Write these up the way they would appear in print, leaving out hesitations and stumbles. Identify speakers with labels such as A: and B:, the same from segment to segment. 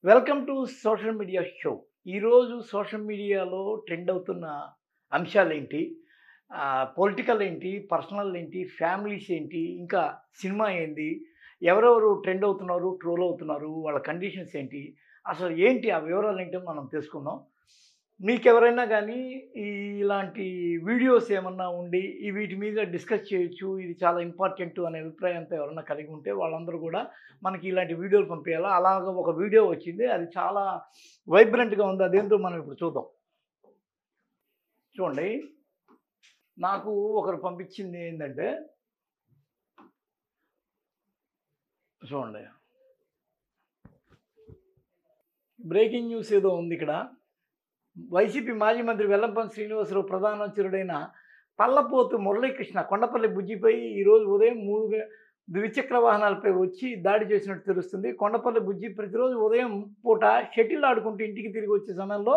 A: Welcome to social media show. ఈరోజు social మీడియాలో trend అవుతున్న అంశాలేంటి? పొలిటికల్ ఏంటి? పర్సనల్ ఏంటి? ఫ్యామిలీస్ ఏంటి? ఇంకా సినిమా ఏంది? ఎవరెవరు ట్రెండ్ అవుతున్నారు? ట్రోల్ అవుతున్నారు? వాళ్ళ కండిషన్స్ ఏంటి? అసలు ఏంటి ఆ వివరాలేంటో మనం తెలుసుకుందాం. మీకెవరైనా గానీ ఇలాంటి వీడియోస్ ఏమన్నా ఉండి వీటి మీద డిస్కస్ చేయొచ్చు. ఇది చాలా ఇంపార్టెంటు అనే అభిప్రాయంతో ఎవరన్నా కలిగి ఉంటే వాళ్ళందరూ గూడా మనకి ఇలాంటి వీడియోలు పంపియాలా. అలాగా ఒక వీడియో వచ్చింది. అది చాలా వైబ్రెంట్‌గా ఉంది. అదేంటో మనం ఇప్పుడు చూద్దాం. చూడండి. నాకు ఒకరు పంపించింది ఏందంటే చూడండి. బ్రేకింగ్ న్యూస్ ఏదో ఉందిక్కడ. వైసీపీ మాజీ మంత్రి వెల్లంపల్లి శ్రీనివాసరావు ప్రధాన అనుచరుడైన పల్లపోతు మురళీకృష్ణ కొండపల్లి బుజ్జిపై ఈరోజు ఉదయం 3 ద్విచక్ర వాహనాలపై వచ్చి దాడి చేసినట్టు తెలుస్తుంది. కొండపల్లి బుజ్జి ప్రతిరోజు ఉదయం పూట షటిల్ ఆడుకుంటూ ఇంటికి తిరిగి వచ్చే సమయంలో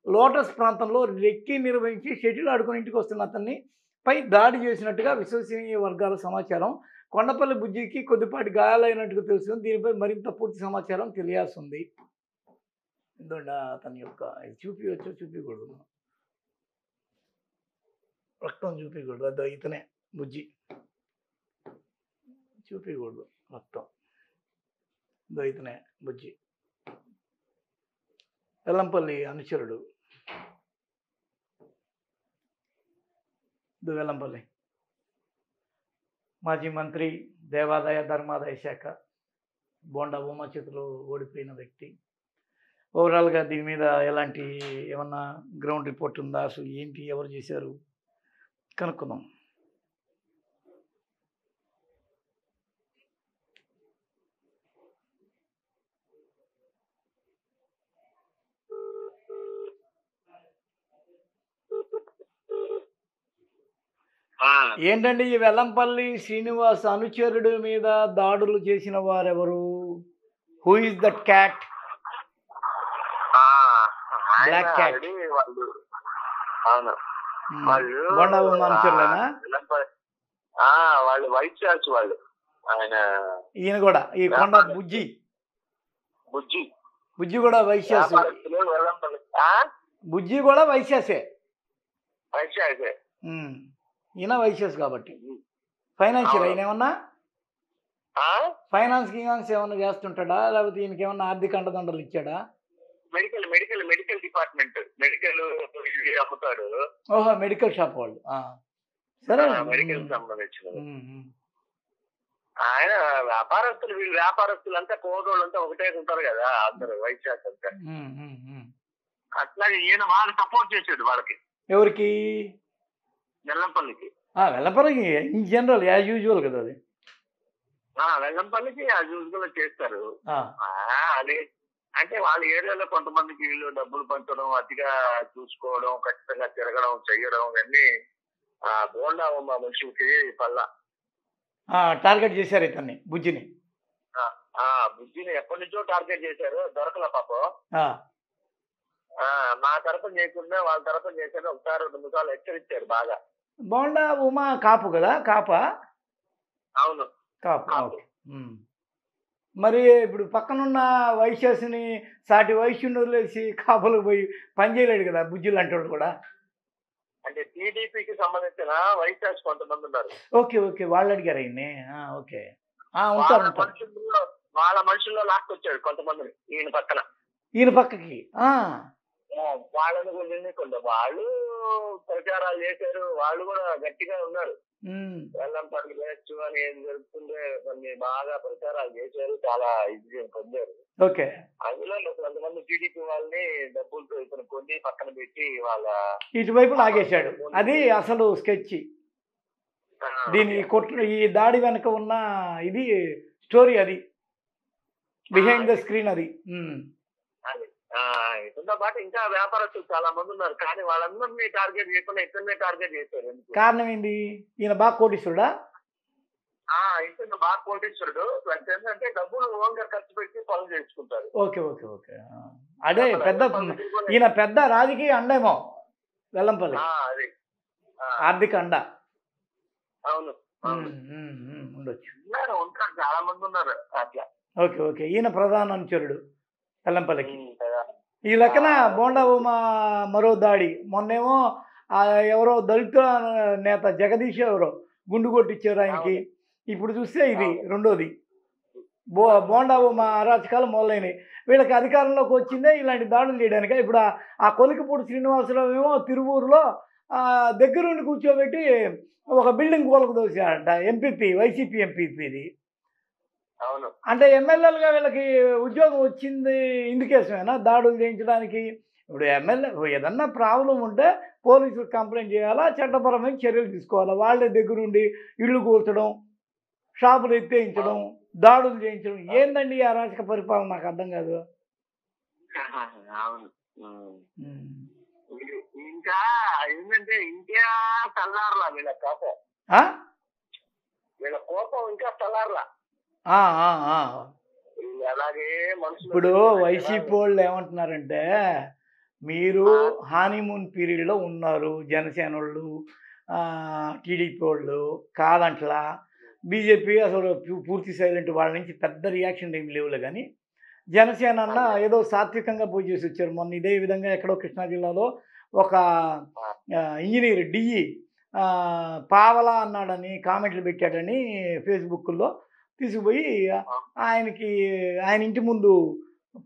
A: లోటస్ ప్రాంతంలో రెక్కీ నిర్వహించి షటిల్ ఆడుకుని ఇంటికి వస్తున్న అతన్ని పై దాడి చేసినట్టుగా విశ్వసనీయ వర్గాల సమాచారం. కొండపల్లి బుజ్జికి కొద్దిపాటి గాయాలైనట్టుగా తెలుస్తుంది. దీనిపై మరింత పూర్తి సమాచారం తెలియాల్సి ఉంది. ఎందుకంటే అతని యొక్క ఇది చూపియచ్చో చూపించకూడదు. రక్తం చూపించకూడదు. అదో ఇతనే బుజ్జి. చూపించకూడదు రక్తం. ఇదో ఇతనే బుజ్జి. వెల్లంపల్లి అనుచరుడు. ఇదో వెల్లంపల్లి. మాజీ మంత్రి, దేవాదాయ ధర్మాదాయ శాఖ, బోండా ఉమా చేతిలో ఓడిపోయిన వ్యక్తి. ఓవరాల్‌గా దీని మీద ఎలాంటి ఏమన్నా గ్రౌండ్ రిపోర్ట్ ఉందా? అసలు ఏంటి? ఎవరు చేశారు? కనుక్కుందాం. ఏంటండి ఈ వెల్లంపల్లి శ్రీనివాస్ అనుచరుడు మీద దాడులు చేసిన వారెవరు? Who is that cat? Black cat.
B: వాళ్ళు అవును వాళ్ళు
A: బోండా ఉమా అనుచరులేనా?
B: వాళ్ళు వైట్ చార్జ్ వాళ్ళు ఆయన
A: ఈయన కూడా ఈ కొండ బుజ్జి
B: బుజ్జి
A: బుజ్జి కూడా వైశ్యాసే.
B: వెల్లంపల్లి
A: బుజ్జి కూడా వైశ్యాసే.
B: వైట్ చార్జ్
A: ఈయన వైశ్యాస్ కాబట్టి ఫైనాన్షియల్ ఆయన ఏమన్నా ఫైనాన్స్ ఏమన్నా చేస్తుంటాడా? లేకపోతే ఈయనకి ఏమన్నా ఆర్థిక అండదండలు ఇచ్చాడా?
B: మెడికల్ డిపార్ట్మెంట్ మెడికల్ అమ్ముతాడు.
A: ఓహో, మెడికల్ షాప్ వాళ్ళు. సరే,
B: మెడికల్ సంబంధించిన ఆయన వ్యాపారస్తులు. వీళ్ళు వ్యాపారస్తులు అంతా కోదోళ్ళంతా ఒకటే ఉంటారు కదా అందరు వైట్ చార్జ్ అంతా. అట్లాగే ఈయన బాగా సపోర్ట్ చేసాడు వాళ్ళకి.
A: ఎవరికి?
B: వెల్లంపల్లికి.
A: వెల్లంపల్లికి ఇన్ జనరల్ యాజ్ యూజువల్ కదా అది.
B: వెల్లంపల్లికి యాజ్ యూజువల్ చేస్తారు. అది అంటే వాళ్ళ ఏరియాలో కొంతమందికి వీళ్ళు డబ్బులు పంచడం, అతిగా చూసుకోవడం, ఖచ్చితంగా తిరగడం, చెయ్యడం ఇవన్నీ బోండా ఉమా మనుషులకి పల్లా
A: టార్గెట్ చేశారు ఇతన్ని, బుజ్జిని.
B: బుజ్జిని ఎప్పటి నుంచో టార్గెట్ చేశారు, దొరకల పాపం. మా తరఫున చేయకుండా వాళ్ళ తరఫున చేశారు. ఒకసారి 2 సార్లు హెచ్చరించారు బాగా.
A: బోండా ఉమా కాపు కదా? కాపా?
B: అవును,
A: కాపు. మరి ఇప్పుడు పక్కనున్న వైశ్యాసిని సాటి వైశ్యుని వదిలేసి కాపులకు పోయి పని చేయలేడు కదా బుజ్జిలు అంటాడు కూడా.
B: అంటే టీడీపీకి సంబంధించిన వైశ్యాస్ కొంతమంది ఉన్నారు.
A: ఓకే, వాళ్ళు అడిగారు ఆయన్ని. ఓకే,
B: వాళ్ళ మనుషుల్లో లాక్కొచ్చాడు కొంతమందిని ఈయన పక్కన.
A: ఈయన పక్కకి
B: వాళ్ళని కొంచెం వాళ్ళు ప్రచారాలు చేశారు. వాళ్ళు కూడా గట్టిగా ఉన్నారు. వెల్లంపల్లి వేయచ్చు అని ఏం జరుగుతుంటే కొన్ని బాగా ప్రచారాలు చేశారు. చాలా ఇది పొందారు.
A: ఓకే,
B: అందులో కొంతమంది టీడీపీ వాళ్ళని డబ్బులతో ఇతను కొన్ని పక్కన పెట్టి వాళ్ళ
A: ఇటువైపు లాగేశాడు. అది అసలు స్కెచ్. దీని ఈ దాడి వెనక ఉన్న ఇది స్టోరీ, అది బిహైండ్ ద స్క్రీన్ అది.
B: ఇతనితో పాటు ఇంకా వ్యాపారస్తులు చాలా మంది ఉన్నారు. కానీ వాళ్ళందరినీ టార్గెట్ చేయకుండా ఇతన్నే టార్గెట్ చేశారు.
A: కారణం ఏంది? ఈయన బాగా కోటీశ్వరుడా?
B: ఇతను బాగా కోటీశ్వరుడు. ప్లస్ ఏంటంటే డబ్బులు ఓన్గా ఖర్చు పెట్టి పనులు చేయించుకుంటారు.
A: ఓకే. అదే ఈయన పెద్ద రాజకీయ అండేమో వెల్లంపల్లి.
B: అది
A: ఆర్థిక అండ.
B: అవును,
A: ఉండొచ్చు.
B: ఉంటారు, చాలా మంది ఉన్నారు అట్లా.
A: ఓకే, ఈయన ప్రధాన అనుచరుడు. వెల్లంపల్లికి. ఈ లెక్కన బోండా ఉమా మరో దాడి, మొన్నేమో ఎవరో దళిత నేత జగదీష్ ఎవరో గుండు కొట్టించారు ఆయనకి. ఇప్పుడు చూస్తే ఇది రెండోది. బోండా ఉమా అరాచకాలు మొదలైనవి. వీళ్ళకి అధికారంలోకి వచ్చిందే ఇలాంటి దాడులు చేయడానికి. ఇప్పుడు ఆ కొలికపూడి శ్రీనివాసరావు ఏమో తిరువూరులో దగ్గరుండి కూర్చోబెట్టి ఒక బిల్డింగ్ కూలకు దోశాడంట. ఎంపీపీ, వైసీపీ ఎంపీపీది. అంటే ఎమ్మెల్యేలుగా వీళ్ళకి ఉద్యోగం వచ్చింది ఇందుకోసమేనా, దాడులు చేయించడానికి? ఇప్పుడు ఎమ్మెల్యే ఏదన్నా ప్రాబ్లం ఉంటే పోలీసులకు కంప్లైంట్ చేయాలా, చట్టపరమైన చర్యలు తీసుకోవాలా. వాళ్ళే దగ్గరుండి ఇళ్ళు కూల్చడం, షాపులు ఎత్తేయించడం, దాడులు చేయించడం. ఏందండి ఈ అరాచక పరిపాలన? నాకు అర్థం కాదు.
B: ఇంకా ఏంటంటే ఇంకా చల్లారలా వీళ్ళ కోపం, వీళ్ళ కోపం ఇంకా చల్లారలా. అలాగే
A: ఇప్పుడు వైసీపీ వాళ్ళు ఏమంటున్నారంటే, మీరు హానీమూన్ పీరియడ్లో ఉన్నారు, జనసేన వాళ్ళు, టీడీపీ వాళ్ళు కాదంట్లా. బీజేపీ అసలు పూర్తి సైలెంట్, వాళ్ళ నుంచి పెద్ద రియాక్షన్ ఏమి లేవులే. కానీ జనసేన అన్న ఏదో సాత్వికంగా పోయి చేసి వచ్చారు. మొన్న ఇదే విధంగా ఎక్కడో కృష్ణా జిల్లాలో ఒక ఇంజనీర్ డిఈ పావలా అన్నాడని కామెంట్లు పెట్టాడని ఫేస్బుక్లో తీసుకుపోయి ఆయన ఇంటి ముందు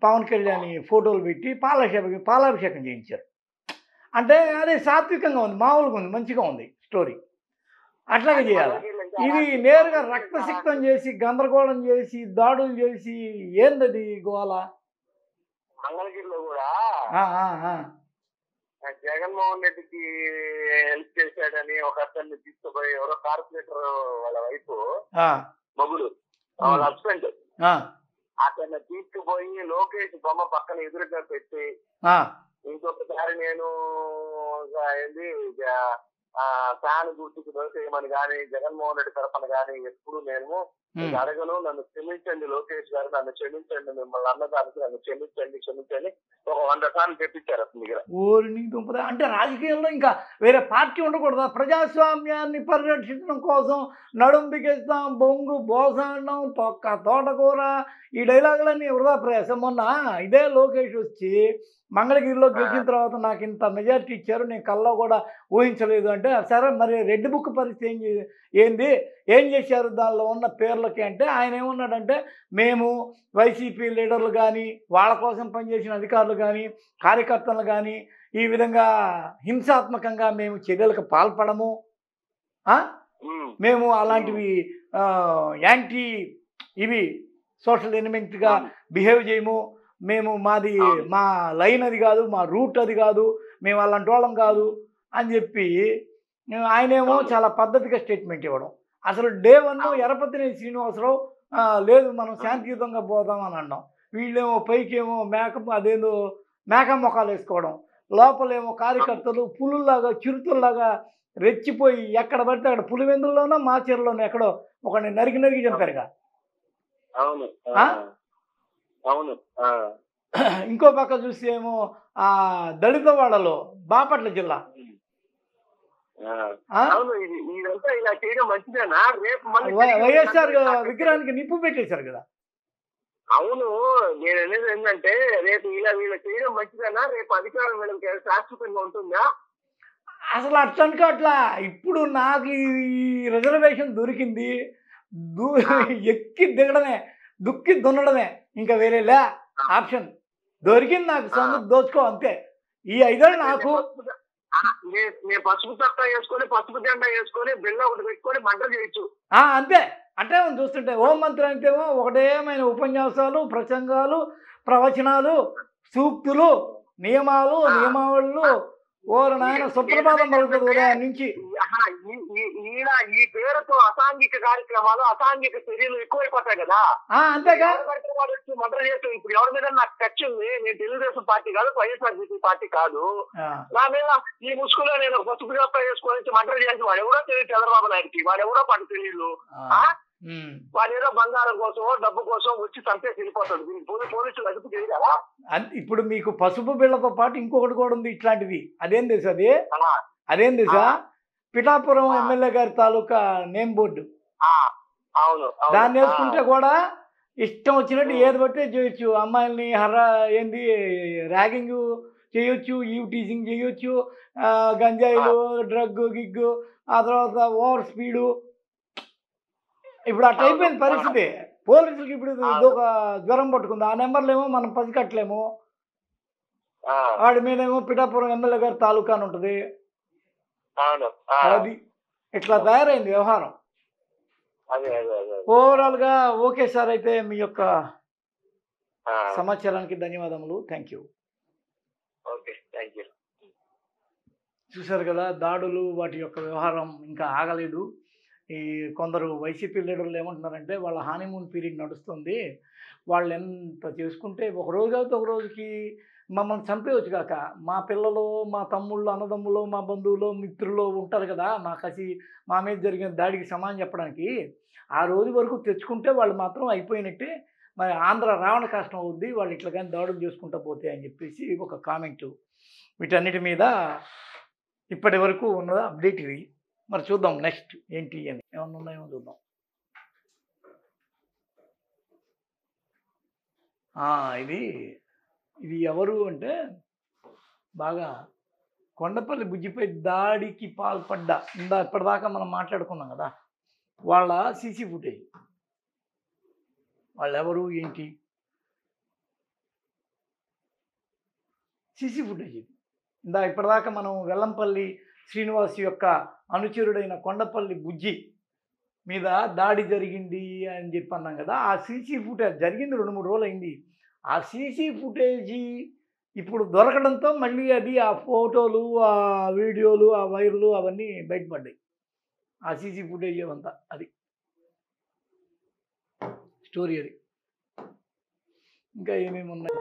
A: పవన్ కళ్యాణ్ ఫోటోలు పెట్టి పాలాభిషేకం చేయించారు. అంటే అదే సాత్వికంగా ఉంది, మామూలుగా ఉంది, మంచిగా ఉంది స్టోరీ. అట్లాగే చేయాలి. ఇది నేరుగా రక్తసిక్తం చేసి, గందరగోళం చేసి, దాడులు చేసి, ఏందది గోళ?
B: మంగళగిరిలో కూడా జగన్మోహన్ రెడ్డికి హెల్ప్ చేశాడని ఒక అతన్ని తీసుకుపోయి, ఎవరో కార్పొరేటర్ వాళ్ళ వైపు మొగుడు, వాళ్ళ హస్బెండ్, అతన్ని తీసుకుపోయి లోకేష్ బొమ్మ పక్కన ఎదురుగా పెట్టి, ఇంకొకసారి నేను ఏంది ఫ్యాన్ గుర్తుకు దోసేయమని కానీ, జగన్మోహన్ రెడ్డి తరఫున కానీ ఎప్పుడు నేను అడగను, నన్ను క్షమించండి లోకేష్ గారు, నన్ను క్షమించండి, మిమ్మల్ని అన్నదానికి నన్ను క్షమించండి ఒక 100 సార్లు చెప్పించారు అతని దగ్గర.
A: ఓరిని దుంపదా! అంటే రాజకీయాల్లో ఇంకా వేరే పార్టీ ఉండకూడదా? ప్రజాస్వామ్యాన్ని పరిరక్షించడం కోసం నడుం బిగేస్తాం, బొంగు బోసాండం, తోటకూర, ఈ డైలాగులన్నీ వృధా ప్రయాసం. మొన్న ఇదే లోకేష్ వచ్చి మంగళగిరిలో గెలిచిన తర్వాత నాకు ఇంత మెజారిటీ ఇచ్చారు, నేను కల్లో కూడా ఊహించలేదు అంటే, సరే మరి రెడ్ బుక్ పరిస్థితి ఏం చేశారు దానిలో ఉన్న పేర్లకి అంటే, ఆయన ఏమన్నాడంటే, మేము వైసీపీ లీడర్లు కానీ, వాళ్ళ కోసం పనిచేసిన అధికారులు కానీ, కార్యకర్తలు కానీ ఈ విధంగా హింసాత్మకంగా మేము చర్యలకు పాల్పడము, మేము అలాంటివి యాంటీ ఇవి సోషల్ ఎలిమెంట్గా బిహేవ్ చేయము, మేము మా లైన్ అది కాదు, మా రూట్ అది కాదు, మేము అలాంటి వాళ్ళం కాదు అని చెప్పి ఆయనేమో చాలా పద్ధతిగా స్టేట్మెంట్ ఇవ్వడం. అసలు డే 1 ఎరపతిని శ్రీనివాసరావు లేదు మనం శాంతియుతంగా పోదామని అన్నాం. వీళ్ళేమో పైకేమో అదేదో మేక మొఖాలు వేసుకోవడం, లోపలేమో కార్యకర్తలు పులుల్లాగా చిరుతుల్లాగా రెచ్చిపోయి ఎక్కడ పడితే అక్కడ పులివెందుల్లోనో మాచర్లోనో ఎక్కడో ఒకడిని నరికి చంపారుగా. ఇంకో పక్క చూస్తే ఏమో దళిత వాడలో బాపట్ల జిల్లా వైఎస్ఆర్ విగ్రహానికి నిప్పు పెట్టేశారు కదా.
B: అవును, నేను అనేది ఏంటంటే రేపు వీళ్ళ చేయడం మంచిదేనా? రేపు అధికారం వీళ్ళకి శాశ్వతంగా ఉంటుందా?
A: అసలు అట్లా ఇప్పుడు నాకు ఈ రిజర్వేషన్ దొరికింది, ఎక్కి దిగడమే, దుక్కి దున్నడమే, ఇంకా వేరేలే ఆప్షన్ దొరికింది నాకు. సొంత దోచుకో అంతే. ఈ 5 ఏళ్ళు నాకు
B: నేను పసుపు చట్టా వేసుకొని, పసుపు జెండా వేసుకొని, బిల్ల ఒకటి పెట్టుకొని మంట చేయొచ్చు
A: అంతే. అంటే చూస్తుంటే హోంమంత్రి అంటేమో ఒకటేమైన ఉపన్యాసాలు, ప్రసంగాలు, ప్రవచనాలు, సూక్తులు, నియమావళులు, ఓరు నాయన సుప్రభాతం పలుకుతుంది ఉదయం నుంచి.
B: ఈ పేరుతో అసాంఘిక కార్యక్రమాలు, అసాంఘిక చర్యలు ఎక్కువైపోతాయి కదా.
A: అంతేగా
B: మంత్రం చేస్తూ ఇప్పుడు ఎవరి మీద నాకు ఖర్చు ఉంది, నేను తెలుగుదేశం పార్టీ కాదు, వైఎస్ఆర్సీపీ పార్టీ కాదు, నా మీద ఈ ముసుగులో నేను పసుపు జాబ్ వేసుకొని మంత్రం చేసి వాడు ఎవరో తెలియదు చంద్రబాబు నాయుడుకి, వాడు ఎవరో పాటు తెలియదు, వాడు ఏదో బంగారం కోసమో డబ్బు కోసం వచ్చి చంపేసి వెళ్ళిపోతాడు. పోలీసులు అదుపు చేయగలరా?
A: ఇప్పుడు మీకు పసుపు బిళ్ళతో పాటు ఇంకొకటి కూడా ఉంది ఇట్లాంటిది. అదేం తెలుసా? పిఠాపురం ఎమ్మెల్యే గారి తాలూకా నేమ్ బోర్డు, దాన్ని వేసుకుంటే కూడా ఇష్టం వచ్చినట్టు ఏది పట్టే చేయొచ్చు. అమ్మాయిల్ని ఏంది ర్యాగింగ్ చేయొచ్చు, ఈవ్ టీజింగ్ చేయొచ్చు, గంజాయిలు, డ్రగ్ గిగ్గు, ఆ తర్వాత ఓవర్ స్పీడు. ఇప్పుడు అట్లా అయిపోయింది పరిస్థితి. పోలీసులకి ఇప్పుడు ఒక జ్వరం పట్టుకుంది, ఆ నెంబర్లేమో మనం పసికట్టలేము. వాడి మీదేమో పిఠాపురం ఎమ్మెల్యే గారి తాలూకా అని ఉంటుంది. అది ఇట్లా తయారైంది వ్యవహారం. ఓవరాల్గా ఓకే సార్. అయితే మీ యొక్క సమాచారానికి ధన్యవాదములు. Thank you. చూశారు కదా, దాడులు వాటి యొక్క వ్యవహారం ఇంకా ఆగలేదు. ఈ కొందరు వైసీపీ లీడర్లు ఏమంటున్నారంటే వాళ్ళ హానీమూన్ పీరియడ్ నడుస్తుంది, వాళ్ళు ఎంత చేసుకుంటే ఒక రోజు కాబట్టి ఒక రోజుకి మమ్మల్ని చంపేయచ్చు కాక, మా పిల్లలు, మా తమ్ముళ్ళు, అన్నదమ్ములు, మా బంధువులు, మిత్రులు ఉంటారు కదా, మా మా మీద జరిగిన దాడికి సమానం చెప్పడానికి, ఆ రోజు వరకు తెచ్చుకుంటే వాళ్ళు మాత్రం అయిపోయినట్టే, మరి ఆంధ్ర రావణ కష్టం అవుద్ది వాళ్ళు ఇట్లా కానీ దాడులు చేసుకుంటూ పోతే అని చెప్పేసి ఒక కామెంటు. వీటన్నిటి మీద ఇప్పటి వరకు ఉన్న అప్డేట్ ఇది. మరి చూద్దాం నెక్స్ట్ ఏంటి అని, ఏమన్నా ఉన్నాయేమో చూద్దాం. ఇది ఎవరు అంటే బాగా కొండపల్లి బుజ్జిపై దాడికి పాల్పడ్డ ఇప్పటిదాకా మనం మాట్లాడుకున్నాం కదా, వాళ్ళ సీసీ ఫుటేజ్. వాళ్ళు ఎవరు ఏంటి సీసీ ఫుటేజ్ ఇది. ఇప్పటిదాకా మనం వెల్లంపల్లి శ్రీనివాస్ యొక్క అనుచరుడైన కొండపల్లి బుజ్జి మీద దాడి జరిగింది అని చెప్పి అన్నాం కదా, ఆ సీసీ ఫుటేజ్ జరిగింది 2-3 రోజులు అయింది. ఆ సీసీ ఫుటేజీ ఇప్పుడు దొరకడంతో మళ్ళీ అది ఆ ఫోటోలు, ఆ వీడియోలు, ఆ వైర్లు అవన్నీ బయటపడ్డాయి. ఆ సీసీ ఫుటేజ్ అంతా అది స్టోరీ. అది ఇంకా ఏమేమి ఉన్నాయి.